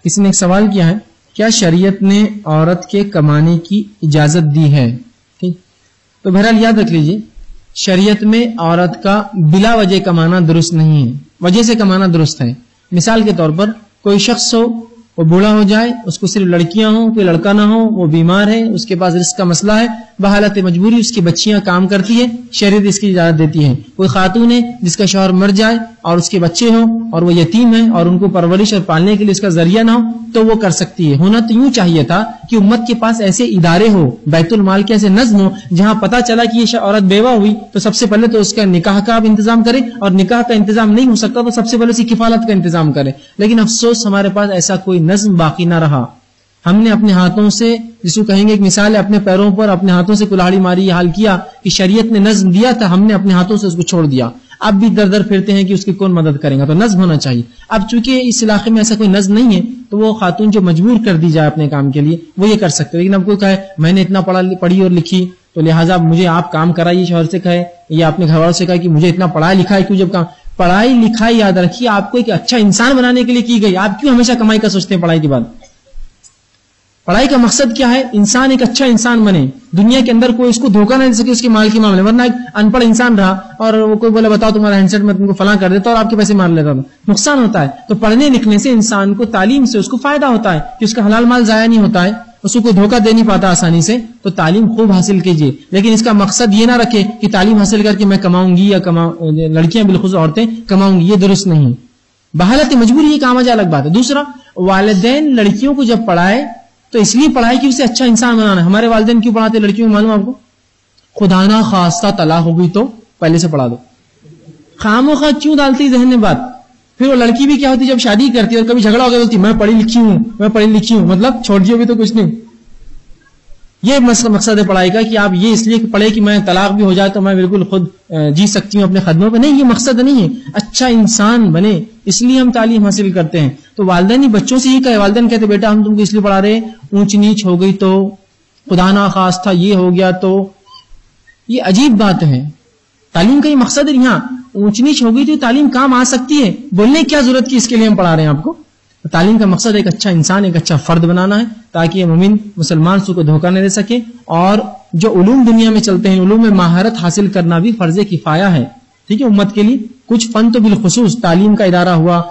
کسی نے ایک سوال کیا ہے، کیا شریعت نے عورت کے کمانے کی اجازت دی ہے؟ ٹھیک، تو بہرحال یاد رکھ لیجئے، شریعت میں عورت کا بلا وجہ کمانا درست نہیں ہے، وجہ سے کمانا درست ہے۔ مثال کے طور پر کوئی شخص ہو، وہ بوڑھا ہو جائے، اس کو صرف لڑکیاں ہوں، کوئی لڑکا نہ ہو، وہ بیمار ہے، اس کے پاس رزق کا مسئلہ ہے، بحالت مجبوری اس کی بچیاں کام کرتی ہے، شریعت اس کی اجازت دیتی ہے۔ کوئی خاتون ہے جس کا شوہر مر جائے اور اس کے بچے ہوں اور وہ یتیم ہیں اور ان کو پرورش اور پالنے کے لیے اس کا ذریعہ نہ ہو تو وہ کر سکتی ہے۔ ہونا تو یوں چاہیے تھا کہ امت کے پاس ایسے ادارے ہو، بیت المال کے ایسے نظم ہو، جہاں پتہ چلا کہ یہ عورت بیوہ ہوئی تو سب سے پہلے تو اس کا نکاح کا آپ انتظام کریں، اور نکاح کا انتظام نہیں ہو سکتا تو سب سے پہلے اس کی کفالت کا انتظام کریں۔ لیکن افسوس ہمارے پاس ایسا کوئی نظم باقی نہ رہا۔ ہم نے اپنے ہاتھوں سے، جس کو کہیں گے ایک مثال ہے، اپنے پیروں پر اپنے ہاتھوں سے کلاڑی ماری، یہ حال کیا کہ شریعت نے نظم دیا تھا، ہم نے اپنے ہاتھوں سے اس کو چھوڑ دیا۔ اب بھی در در پھرتے ہیں کہ اس کی کون مدد کرے گا، تو نظم ہونا چاہیے۔ اب چونکہ اس علاقے میں ایسا کوئی نظم نہیں ہے تو وہ خاتون جو مجبور کر دی جائے اپنے کام کے لیے وہ یہ کر سکتے، لیکن اب کوئی کہے میں نے اتنا پڑھی اور لکھی تو لہٰذا مجھے آپ کام کرائیے، شوہر سے کہے یا اپنے گھر والوں سے کہے کہ مجھے اتنا پڑھا لکھا ہے، کیوں جب کام پڑھائی لکھائی یاد رکھیے آپ کو ایک اچھا انسان بنانے کے لیے کی گئی، آپ کیوں ہمیشہ کمائی کا سوچتے ہیں پڑھائی کے بعد؟ پڑھائی کا مقصد کیا ہے؟ انسان ایک اچھا انسان بنے، دنیا کے اندر کوئی اس کو دھوکہ نہ دے سکے اس کے مال کے معاملے، ورنہ ایک ان پڑھ انسان رہا اور وہ کوئی بولے بتاؤ تمہارا ہینڈ سیٹ میں تم کو فلاں کر دیتا اور آپ کے پیسے مار لیتا، نقصان ہوتا ہے۔ تو پڑھنے لکھنے سے انسان کو، تعلیم سے اس کو فائدہ ہوتا ہے کہ اس کا حلال مال ضائع نہیں ہوتا ہے، اس کو کوئی دھوکہ دے نہیں پاتا آسانی سے۔ تو تعلیم خوب حاصل کیجیے، لیکن اس کا مقصد یہ نہ رکھے کہ تعلیم حاصل کر کے میں کماؤں گی یا لڑکیاں بالخصوص عورتیں کماؤں گی، یہ درست نہیں۔ بحالت مجبوری یہ کام الگ بات ہے۔ دوسرا، والدین لڑکیوں کو جب پڑھائے تو اس لیے پڑھائی کہ اسے اچھا انسان بنانا ہے۔ ہمارے والدین کیوں پڑھاتے لڑکیوں کو؟ معلوم آپ کو؟ خدا نہ خواستہ طلاق ہو گئی تو پہلے سے پڑھا دو، خام و خواہ کیوں ڈالتی ذہن میں بات؟ پھر وہ لڑکی بھی کیا ہوتی جب شادی کرتی ہے اور کبھی جھگڑا ہو گیا بولتی میں پڑھی لکھی ہوں، میں پڑھی لکھی ہوں، مطلب چھوڑ دیو بھی تو کچھ نہیں۔ یہ مقصد ہے پڑھائی کا کہ آپ یہ اس لیے پڑھے کہ میں طلاق بھی ہو جائے تو میں بالکل خود جی سکتی ہوں اپنے قدموں پہ، نہیں، یہ مقصد نہیں ہے۔ اچھا انسان بنے اس لیے ہم تعلیم حاصل کرتے ہیں۔ تو والدین ہی بچوں سے ہی کہے، والدین کہتے بیٹا ہم تم کو اس لیے پڑھا رہے، اونچ نیچ ہو گئی تو، خدا نہ خواستہ یہ ہو گیا تو، یہ عجیب بات ہے۔ تعلیم کا یہ مقصد ہے، یہاں اونچ نیچ ہو گئی تو تعلیم کام آ سکتی ہے، بولنے کی کیا ضرورت کی، اس کے لیے ہم پڑھا رہے ہیں آپ کو۔ تعلیم کا مقصد ایک اچھا انسان، ایک اچھا فرد بنانا ہے تاکہ یہ مومن مسلمان کو دھوکہ نہ دے سکے۔ اور جو علوم دنیا میں چلتے ہیں، علوم میں مہارت حاصل کرنا بھی فرض کفایہ ہے، ٹھیک ہے، امت کے لیے۔ کچھ فن تو بالخصوص تعلیم کا ادارہ ہوا،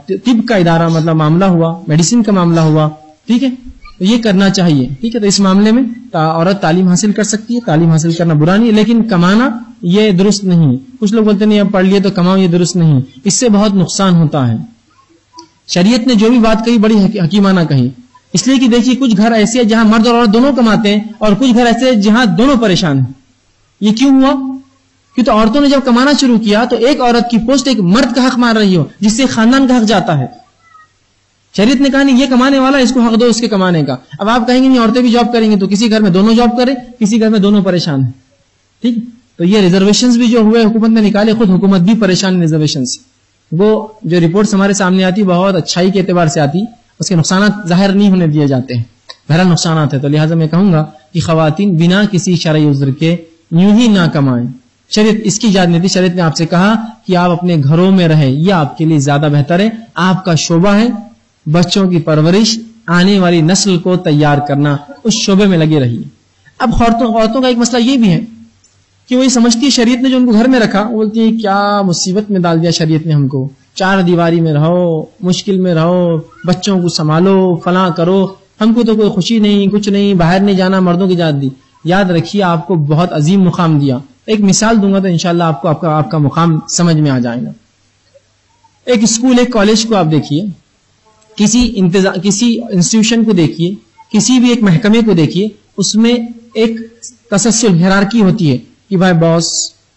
طب کا ادارہ مطلب معاملہ ہوا، میڈیسن کا معاملہ ہوا، ٹھیک ہے، تو یہ کرنا چاہیے، ٹھیک ہے۔ تو اس معاملے میں عورت تعلیم حاصل کر سکتی ہے، تعلیم حاصل کرنا برا نہیں ہے، لیکن کمانا یہ درست نہیں ہے۔ کچھ لوگ بولتے نہیں اب پڑھ لیے تو کماؤ، یہ درست نہیں، اس سے بہت نقصان ہوتا ہے۔ شریعت نے جو بھی بات کہی بڑی حکیمانہ کہی، اس لیے کہ دیکھیے کچھ گھر ایسے ہیں جہاں مرد اور عورت دونوں کماتے ہیں اور کچھ گھر ایسے ہیں جہاں دونوں پریشان ہیں۔ یہ کیوں ہوا؟ کیونکہ عورتوں نے جب کمانا شروع کیا تو ایک عورت کی پوسٹ ایک مرد کا حق مار رہی ہو، جس سے خاندان کا حق جاتا ہے۔ شریعت نے کہا نہیں، یہ کمانے والا اس کو حق دو اس کے کمانے کا۔ اب آپ کہیں گے نہیں عورتیں بھی جاب کریں گے تو کسی گھر میں دونوں جاب کریں، کسی گھر میں دونوں پریشان ہیں، ٹھیک۔ تو یہ ریزرویشنز بھی جو ہوئے حکومت نے نکالے، خود حکومت بھی پریشان ریزرویشن سے۔ وہ جو رپورٹس ہمارے سامنے آتی بہت اچھائی کے اعتبار سے آتی، اس کے نقصانات ظاہر نہیں ہونے دیے جاتے ہیں، بہرحال نقصانات ہیں۔ تو لہٰذا میں کہوں گا کہ خواتین بنا کسی شرعی عذر کے یوں ہی نہ کمائیں۔ شریعت اس کی اجازت نہیں تھی، شریعت نے آپ سے کہا کہ آپ اپنے گھروں میں رہیں، یہ آپ کے لیے زیادہ بہتر ہے۔ آپ کا شعبہ ہے بچوں کی پرورش، آنے والی نسل کو تیار کرنا، اس شعبے میں لگے رہیے۔ اب عورتوں کا ایک مسئلہ یہ بھی ہے کہ وہ یہ سمجھتی ہے شریعت نے جو ان کو گھر میں رکھا، وہ بولتی ہے کیا مصیبت میں ڈال دیا شریعت نے ہم کو، چار دیواری میں رہو، مشکل میں رہو، بچوں کو سنبھالو، فلاں کرو، ہم کو تو کوئی خوشی نہیں، کچھ نہیں، باہر نہیں جانا، مردوں کی اجازت دی۔ یاد رکھیے آپ کو بہت عظیم مقام دیا۔ ایک مثال دوں گا تو انشاءاللہ آپ کا مقام سمجھ میں آ جائے گا۔ ایک اسکول، ایک کالج کو آپ دیکھیے، کسی انسٹیٹیوشن کو دیکھیے، کسی بھی ایک محکمے کو دیکھیے، اس میں ایک تسلسل، ہیرارکی ہوتی ہے کہ بھائی باس،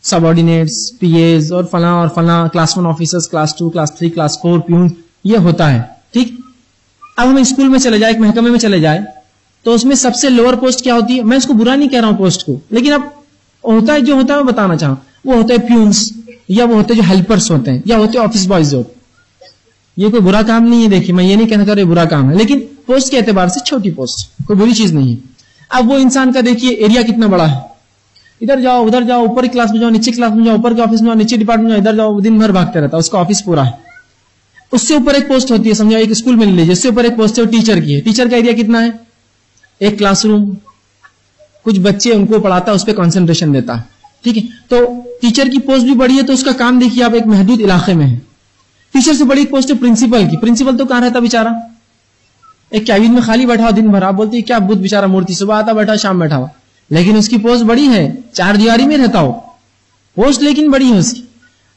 سب آرڈینیٹس، پی ایز اور فلاں class 1 officers, class 2، class 3، class 4 پیون، یہ ہوتا ہے، ٹھیک۔ اب ہم اسکول میں چلے جائیں، ایک محکمے میں چلے جائیں تو اس میں سب سے لوور پوسٹ کیا ہوتی ہے؟ میں اس کو برا نہیں کہہ رہا ہوں پوسٹ کو، لیکن اب ہوتا ہے جو ہوتا ہے میں بتانا چاہوں، وہ ہوتے ہیں پیونس، یا وہ ہوتے جو ہیلپرس ہوتے ہیں، یا ہوتے آفس بوائز ہوتے۔ یہ کوئی برا کام نہیں ہے، دیکھیے میں یہ نہیں کہنا چاہ رہا یہ برا کام ہے، لیکن پوسٹ کے اعتبار سے چھوٹی پوسٹ، کوئی بری چیز نہیں ہے۔ اب وہ انسان کا دیکھیے ایریا کتنا بڑا ہے، ادھر جاؤ ادھر جاؤ، اوپر کی کلاس میں جاؤ، نیچے کلاس میں جاؤ، اوپر کے آفس میں جاؤ، نیچے ڈپارٹمنٹ میں جاؤ، ادھر جاؤ، وہ دن بھر بھاگتے رہتا ہے، اس کا آفس پورا ہے۔ اس سے اوپر ایک پوسٹ ہوتی ہے, سمجھو ایک اسکول میں لے لیجیے, اس سے اوپر ایک پوسٹ ہے وہ ٹیچر کی ہے. ٹیچر کا ایریا کتنا ہے؟ ایک کلاس روم, کچھ بچے ان کو پڑھاتا ہے, اس پہ کانسنٹریشن دیتا ہے, ٹھیک ہے. تو ٹیچر کی پوسٹ بھی بڑی ہے, تو اس کا کام دیکھیے آپ ایک محدود علاقے میں ہے. ٹیچر سے بڑی ایک پوسٹ ہے پرنسپل کی. پرنسپل تو کہاں رہتا بیچارہ؟ ایک کیبن میں خالی بیٹھا ہو دن بھر. آپ بولتے ہیں کیا بدھ بیچارہ مورتی, صبح آتا بیٹھا شام بیٹھا ہوا, لیکن اس کی پوسٹ بڑی ہے, 4 دیواری میں رہتا ہو, پوسٹ لیکن بڑی ہے اس کی.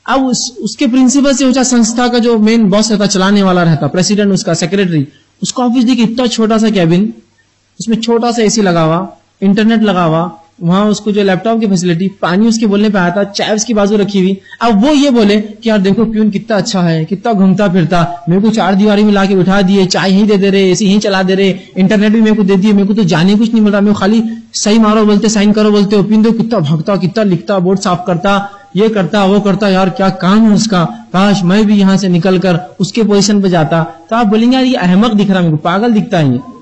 اب اس کے پرنسپل سے اونچا سنستھا کا جو مین باس رہتا, چلانے والا رہتا, پریسیڈنٹ, اس کا سیکرٹری, اس کا آفس دیکھیے اتنا چھوٹا سا کیبن, اس میں چھوٹا سا اے سی لگا ہوا, انٹرنیٹ لگا ہوا, وہاں اس کو جو لیپ ٹاپ کی فیسلٹی, پانی اس کے بولنے پہ آتا, چائے اس کی بازو رکھی ہوئی. اب وہ یہ بولے کہ یار دیکھو پیون کتنا اچھا ہے, کتنا گھومتا پھرتا, میرے کو 4 دیواری میں لا کے بٹھا دیے, چائے یہیں دے رہے, اے سی یہیں چلا دے رہے, انٹرنیٹ بھی میرے کو دے دیے, میرے کو تو جانے کچھ نہیں مل رہا, میرے کو خالی صحیح مارو بولتے, سائن کرو بولتے, پیون دو کتنا بھگتا, کتنا لکھتا, بورڈ صاف کرتا, یہ کرتا وہ کرتا, یار کیا کام ہے اس کا, کاش میں بھی یہاں سے نکل کر اس کے پوزیشن پہ جاتا. تو آپ بولیں گے یار یہ احمق دکھ رہا, میرے کو پاگل دکھتا ہے, یہ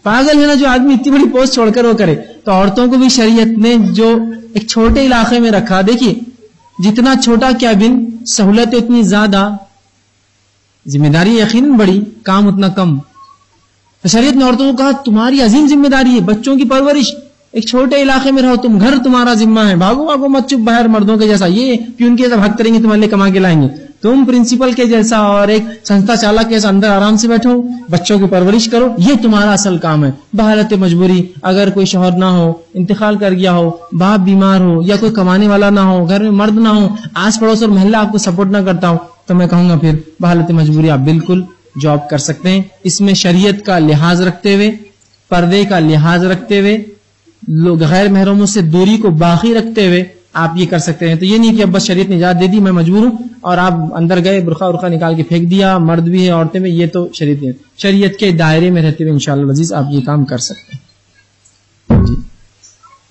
پاگل ہے نا جو آدمی اتنی بڑی پوسٹ چھوڑ کر وہ کرے. تو عورتوں کو بھی شریعت نے جو ایک چھوٹے علاقے میں رکھا, دیکھیے جتنا چھوٹا کیبن, سہولت اتنی زیادہ, ذمہ داری یقیناً بڑی, کام اتنا کم. تو شریعت نے عورتوں کو کہا تمہاری عظیم ذمہ داری ہے, بچوں کی پرورش, ایک چھوٹے علاقے میں رہو تم, گھر تمہارا ذمہ ہے, بھاگو بھاگو مت چپ باہر مردوں کے جیسا, یہ پیون کے جیسا بھاگتے رہیں گے, تمہارے لیے کما کے لائیں گے. تم پرنسپل کے جیسا اور ایک سنستھا چالک کے جیسا اندر آرام سے بیٹھو, بچوں کی پرورش کرو, یہ تمہارا اصل کام ہے. بحالت مجبوری, اگر کوئی شوہر نہ ہو, انتقال کر گیا ہو, باپ بیمار ہو, یا کوئی کمانے والا نہ ہو, گھر میں مرد نہ ہو, آس پڑوس اور محلہ آپ کو سپورٹ نہ کرتا ہو, تو میں کہوں گا پھر بحالت مجبوری آپ بالکل جاب کر سکتے ہیں. اس میں شریعت کا لحاظ رکھتے ہوئے, پردے کا لحاظ رکھتے ہوئے, لوگ غیر محرموں سے دوری کو باقی رکھتے ہوئے آپ یہ کر سکتے ہیں. تو یہ نہیں کہ اب بس شریعت نے اجازت دے دی, میں مجبور ہوں, اور آپ اندر گئے برقع نکال کے پھینک دیا, مرد بھی ہے عورتیں بھی, یہ تو شریعت کے دائرے میں رہتے ہوئے انشاءاللہ العزیز آپ یہ کام کر سکتے ہیں.